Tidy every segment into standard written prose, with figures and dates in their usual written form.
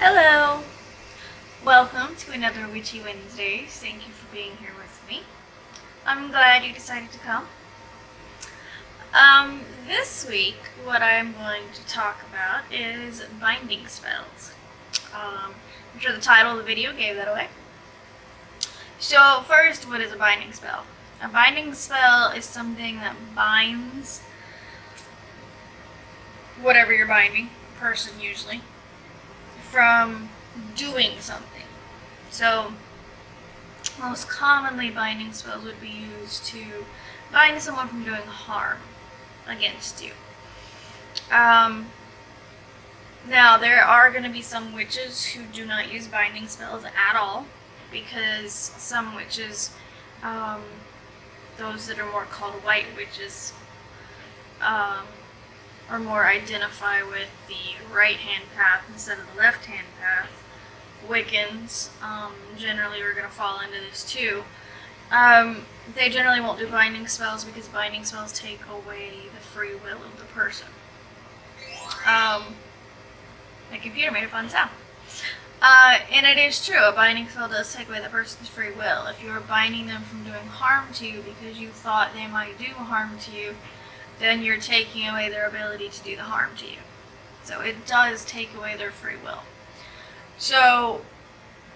Hello! Welcome to another Witchy Wednesdays. Thank you for being here with me. I'm glad you decided to come. This week, what I'm going to talk about is binding spells. I'm sure the title of the video gave that away. So first, what is a binding spell? A binding spell is something that binds whatever you're binding, a person usually, from doing something. So most commonly binding spells would be used to bind someone from doing harm against you. Now there are going to be some witches who do not use binding spells at all, because some witches, those that are more called white witches, or more identify with the right-hand path instead of the left-hand path. Wiccans generally are going to fall into this too. They generally won't do binding spells because binding spells take away the free will of the person. My computer made a fun sound. And it is true, a binding spell does take away the person's free will. If you are binding them from doing harm to you because you thought they might do harm to you, then you're taking away their ability to do the harm to you. So it does take away their free will. So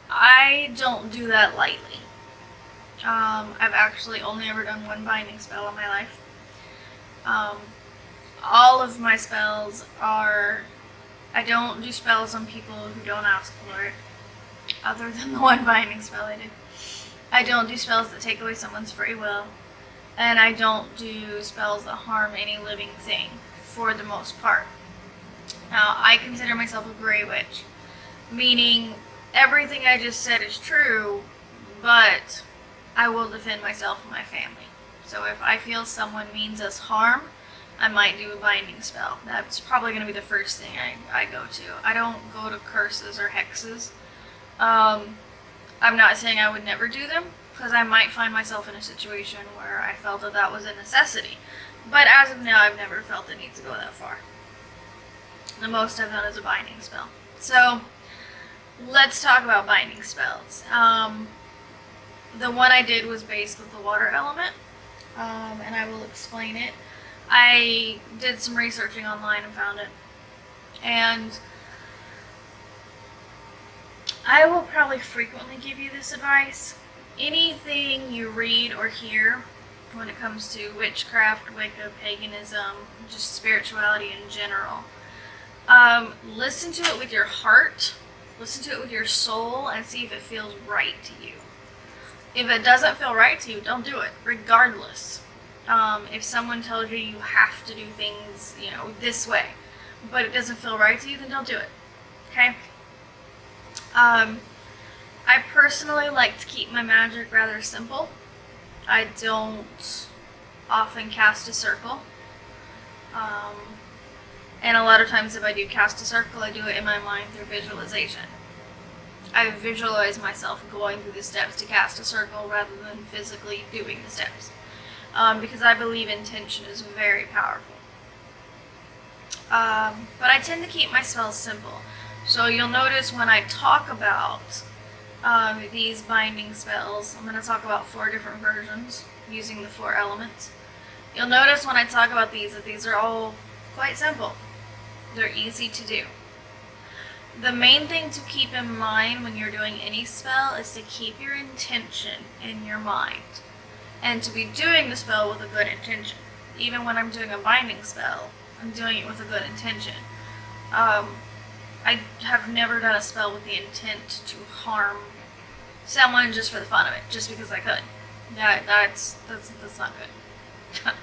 I don't do that lightly. I've actually only ever done one binding spell in my life. All of my spells are, I don't do spells on people who don't ask for it, other than the one binding spell I did. I don't do spells that take away someone's free will. And I don't do spells that harm any living thing, for the most part. Now, I consider myself a gray witch, meaning everything I just said is true, but I will defend myself and my family. So if I feel someone means us harm, I might do a binding spell. That's probably going to be the first thing I go to. I don't go to curses or hexes. I'm not saying I would never do them, because I might find myself in a situation where I felt that that was a necessity. But as of now, I've never felt the need to go that far. The most I've done is a binding spell. So, let's talk about binding spells. The one I did was based with the water element, and I will explain it. I did some researching online and found it. And I will probably frequently give you this advice. Anything you read or hear when it comes to witchcraft, Wicca, paganism, just spirituality in general, listen to it with your heart, listen to it with your soul, and see if it feels right to you. If it doesn't feel right to you, don't do it, regardless. If someone tells you you have to do things, this way, but it doesn't feel right to you, then don't do it. Okay? I personally like to keep my magic rather simple. I don't often cast a circle. And a lot of times if I do cast a circle, I do it in my mind through visualization. I visualize myself going through the steps to cast a circle rather than physically doing the steps. Because I believe intention is very powerful. But I tend to keep my spells simple. So you'll notice when I talk about these binding spells, I'm going to talk about 4 different versions using the 4 elements. You'll notice when I talk about these that these are all quite simple. They're easy to do. The main thing to keep in mind when you're doing any spell is to keep your intention in your mind and to be doing the spell with a good intention. Even when I'm doing a binding spell, I'm doing it with a good intention. I have never done a spell with the intent to harm someone just for the fun of it, just because I could. That's not good.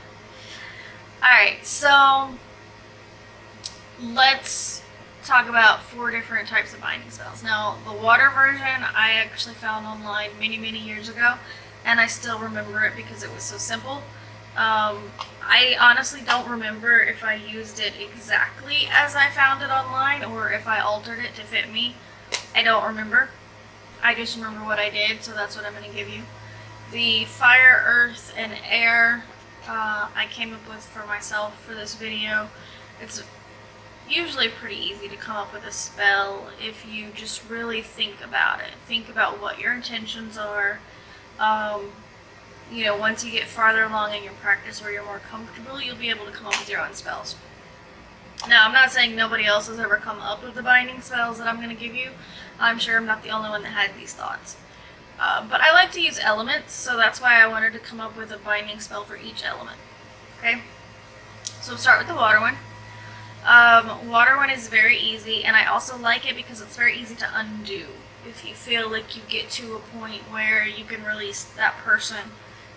Alright, so let's talk about 4 different types of binding spells. Now, the water version I actually found online many years ago, and I still remember it because it was so simple. I honestly don't remember if I used it exactly as I found it online or if I altered it to fit me. I don't remember. I just remember what I did, so that's what I'm going to give you. The fire, earth, and air I came up with for myself for this video. It's usually pretty easy to come up with a spell if you just really think about it. Think about what your intentions are. Once you get farther along in your practice where you're more comfortable, you'll be able to come up with your own spells. Now, I'm not saying nobody else has ever come up with the binding spells that I'm going to give you. I'm sure I'm not the only one that had these thoughts. But I like to use elements, so that's why I wanted to come up with a binding spell for each element. Okay? So we'll start with the water one. Water one is very easy, and I also like it because it's very easy to undo. If you feel like you get to a point where you can release that person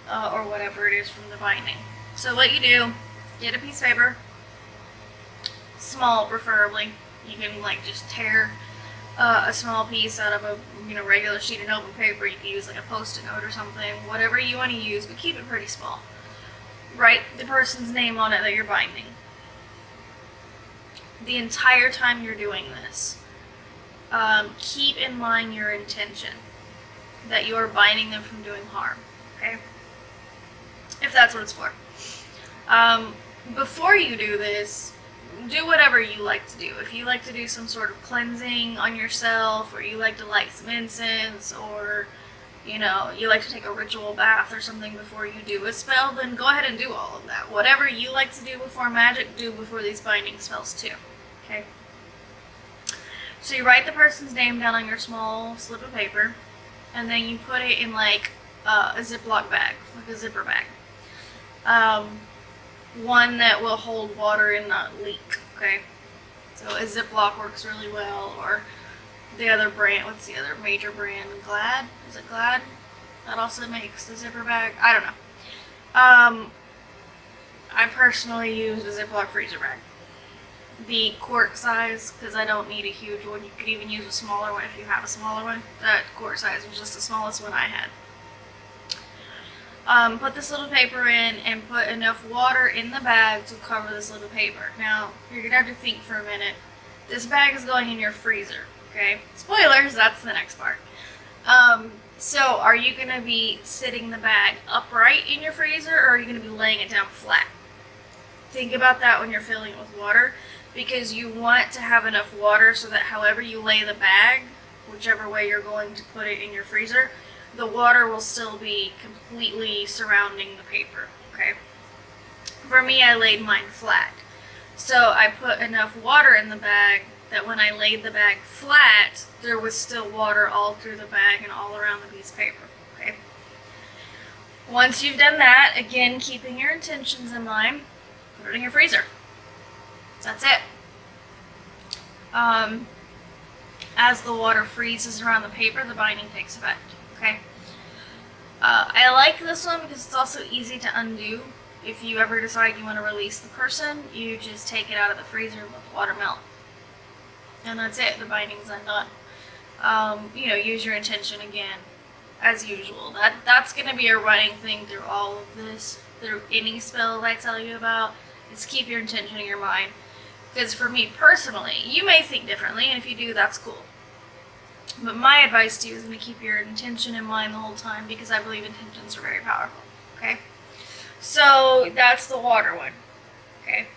or whatever it is from the binding. So what you do, get a piece of paper, small preferably. You can just tear a small piece out of a regular sheet of notebook paper. You can use like a post-it note or something, whatever you want to use, but keep it pretty small. Write the person's name on it that you're binding. The entire time you're doing this, keep in mind your intention, that you are binding them from doing harm, okay? If that's what it's for. Before you do this, do whatever you like to do. If you like to do some sort of cleansing on yourself, or you like to light some incense, or you like to take a ritual bath or something before you do a spell, then go ahead and do all of that. Whatever you like to do before magic, do before these binding spells too. Okay? So you write the person's name down on your small slip of paper, and then you put it in like a Ziploc bag, like a zipper bag. One that will hold water and not leak, okay? So a Ziploc works really well, or the other brand, what's the other major brand? Glad? Is it Glad? That also makes the zipper bag? I don't know. I personally use a Ziploc freezer bag. The quart size, because I don't need a huge one. You could even use a smaller one if you have a smaller one. That quart size was just the smallest one I had. Put this little paper in and put enough water in the bag to cover this little paper. Now, you're going to have to think for a minute. This bag is going in your freezer, okay? Spoilers, that's the next part. So, are you going to be sitting the bag upright in your freezer, or are you going to be laying it down flat? Think about that when you're filling it with water, because you want to have enough water so that however you lay the bag, whichever way you're going to put it in your freezer, the water will still be completely surrounding the paper, okay? For me, I laid mine flat. So I put enough water in the bag that when I laid the bag flat, there was still water all through the bag and all around the piece of paper, okay? Once you've done that, again, keeping your intentions in mind, put it in your freezer. That's it. As the water freezes around the paper, the binding takes effect. Okay. I like this one because it's also easy to undo. If you ever decide you want to release the person, you just take it out of the freezer and let the water melt. And that's it. The binding's undone. Use your intention again, as usual. That's going to be a running thing through all of this, through any spell I tell you about, is keep your intention in your mind. Because for me personally, you may think differently, and if you do, that's cool. But my advice to you is to keep your intention in mind the whole time, because I believe intentions are very powerful, okay? So, that's the water one, okay?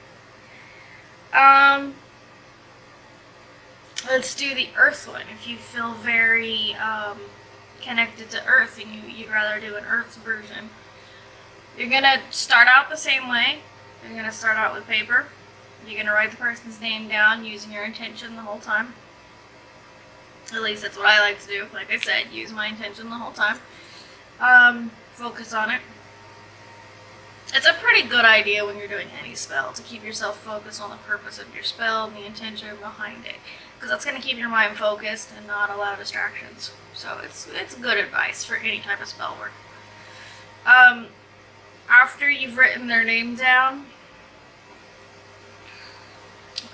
Let's do the earth one. If you feel very connected to earth and you'd rather do an earth version, you're going to start out the same way. You're going to start out with paper. You're going to write the person's name down using your intention the whole time. At least that's what I like to do. Like I said, use my intention the whole time. Focus on it. It's a pretty good idea when you're doing any spell to keep yourself focused on the purpose of your spell and the intention behind it. Because that's going to keep your mind focused and not allow distractions. So it's good advice for any type of spell work. After you've written their name down,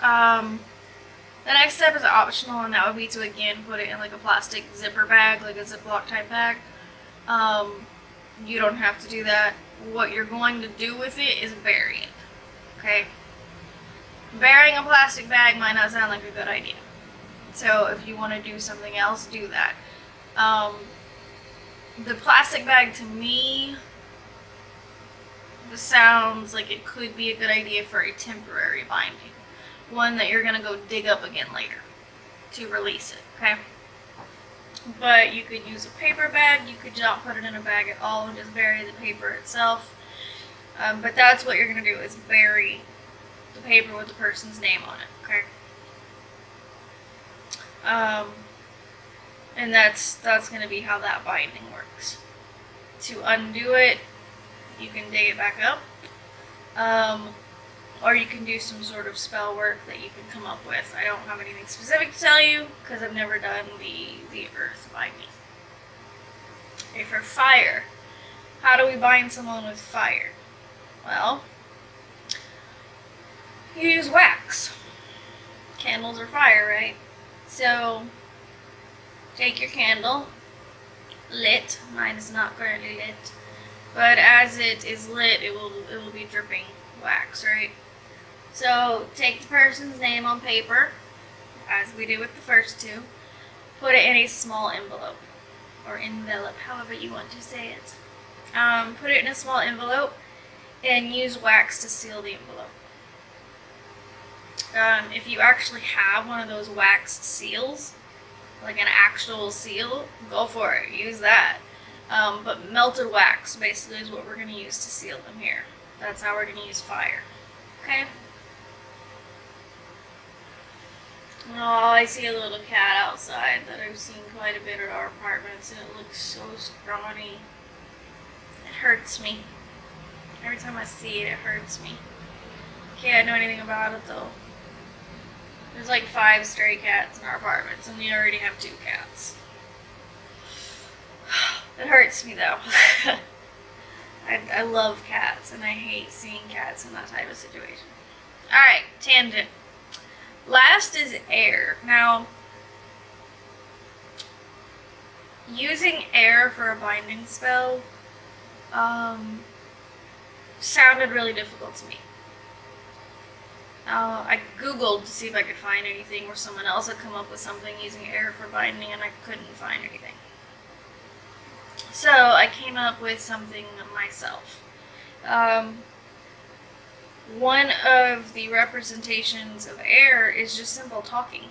the next step is optional, and that would be to again put it in like a plastic zipper bag, like a Ziploc type bag. You don't have to do that. What you're going to do with it is bury it, okay? Burying a plastic bag might not sound like a good idea. So if you want to do something else, do that. The plastic bag to me sounds like it could be a good idea for a temporary binding. one that you're gonna go dig up again later to release it, okay? But you could use a paper bag. You could not put it in a bag at all and just bury the paper itself. But that's what you're gonna do, is bury the paper with the person's name on it, okay? And that's gonna be how that binding works. To undo it, you can dig it back up, or you can do some sort of spell work that you can come up with. I don't have anything specific to tell you because I've never done the earth binding. Okay, for fire, how do we bind someone with fire? Well, you use wax. Candles are fire, right? So take your candle, lit. Mine is not currently lit, but as it is lit, it will be dripping wax, right? So take the person's name on paper, as we did with the first two. Put it in a small envelope, or envelope, however you want to say it. Put it in a small envelope and use wax to seal the envelope. If you actually have one of those wax seals, like an actual seal, go for it, use that. But melted wax basically is what we're going to use to seal them here. That's how we're going to use fire. Okay? Oh, I see a little cat outside that I've seen quite a bit at our apartments, and it looks so scrawny. It hurts me. Every time I see it, it hurts me. Can't do anything about it though. There's like 5 stray cats in our apartments, and we already have 2 cats. It hurts me though. I love cats, and I hate seeing cats in that type of situation. Alright, tangent. Last is air. Now, using air for a binding spell sounded really difficult to me. I googled to see if I could find anything where someone else had come up with something using air for binding, and I couldn't find anything. So I came up with something myself. One of the representations of air is just simple talking,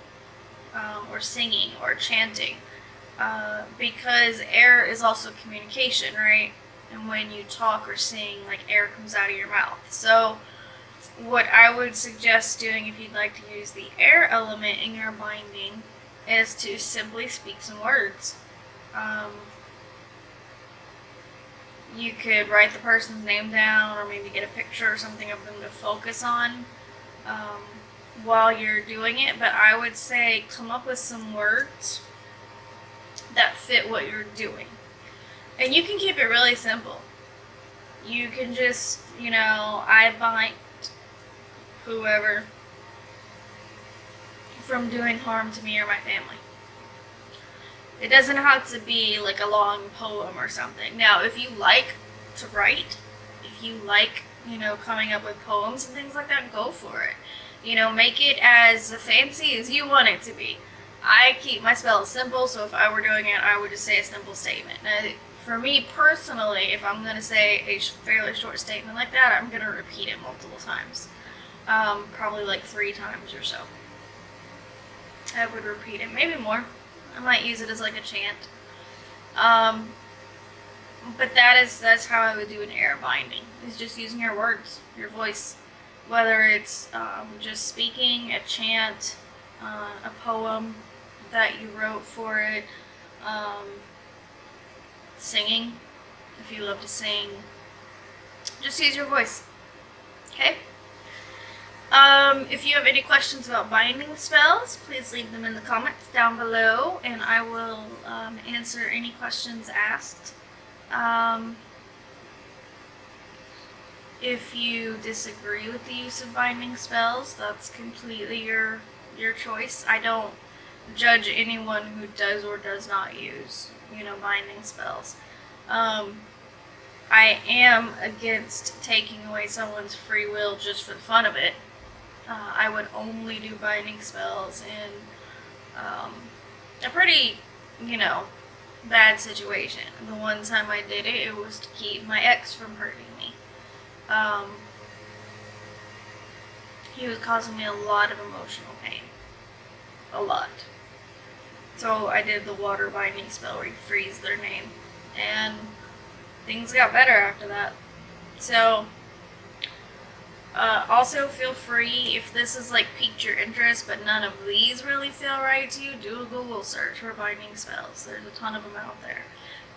or singing, or chanting, because air is also communication, right? And when you talk or sing, like, air comes out of your mouth. So what I would suggest doing if you'd like to use the air element in your binding is to simply speak some words. You could write the person's name down, or maybe get a picture or something of them to focus on while you're doing it. But I would say come up with some words that fit what you're doing. And you can keep it really simple. You can just, I bind whoever from doing harm to me or my family. It doesn't have to be like a long poem or something. Now, if you like to write, if you like, coming up with poems and things like that, go for it. Make it as fancy as you want it to be. I keep my spells simple, so if I were doing it, I would just say a simple statement. Now, for me personally, if I'm going to say a fairly short statement like that, I'm going to repeat it multiple times. Probably like 3 times or so. I would repeat it, maybe more. I might use it as like a chant. But that's how I would do an air binding. Is just using your words, your voice. Whether it's just speaking, a chant, a poem that you wrote for it, singing, if you love to sing. Just use your voice. Okay? If you have any questions about binding spells, please leave them in the comments down below, and I will answer any questions asked. If you disagree with the use of binding spells, that's completely your choice. I don't judge anyone who does or does not use, binding spells. I am against taking away someone's free will just for the fun of it. I would only do binding spells in a pretty, bad situation. The one time I did it, it was to keep my ex from hurting me. he was causing me a lot of emotional pain. A lot. So I did the water binding spell where you freeze their name, and things got better after that. So also feel free, if this is like piqued your interest but none of these really feel right to you, do a Google search for binding spells. There's a ton of them out there.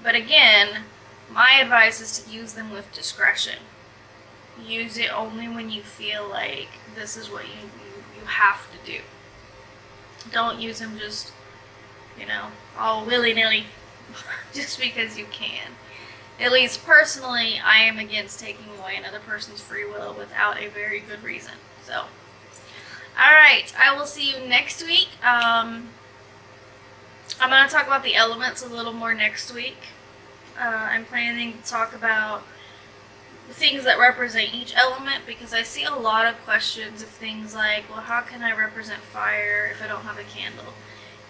But again, my advice is to use them with discretion. Use it only when you feel like this is what you have to do. Don't use them just, all willy-nilly just because you can. At least personally, I am against taking away another person's free will without a very good reason. So, alright, I will see you next week. I'm going to talk about the elements a little more next week. I'm planning to talk about the things that represent each element, because I see a lot of questions of things like, well, how can I represent fire if I don't have a candle?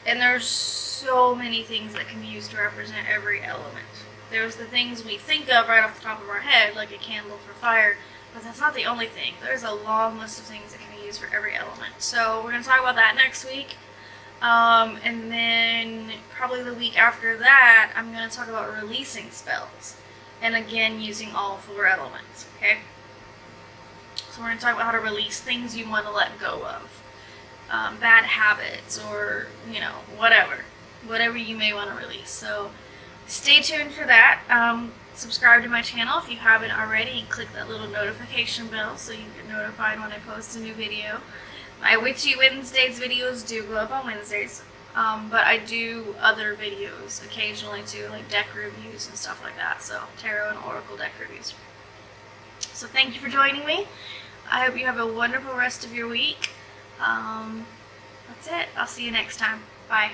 And there's so many things that can be used to represent every element. There's the things we think of right off the top of our head, like a candle for fire, but that's not the only thing. There's a long list of things that can be used for every element. So we're going to talk about that next week. And then probably the week after that, I'm going to talk about releasing spells. And again, using all 4 elements, okay? So we're going to talk about how to release things you want to let go of. Bad habits or, whatever you may want to release. So stay tuned for that. Subscribe to my channel if you haven't already, and click that little notification bell so you get notified when I post a new video. My Witchy Wednesdays videos do go up on Wednesdays, but I do other videos occasionally too, like deck reviews and stuff like that, so tarot and oracle deck reviews. So thank you for joining me. I hope you have a wonderful rest of your week. That's it. I'll see you next time. Bye.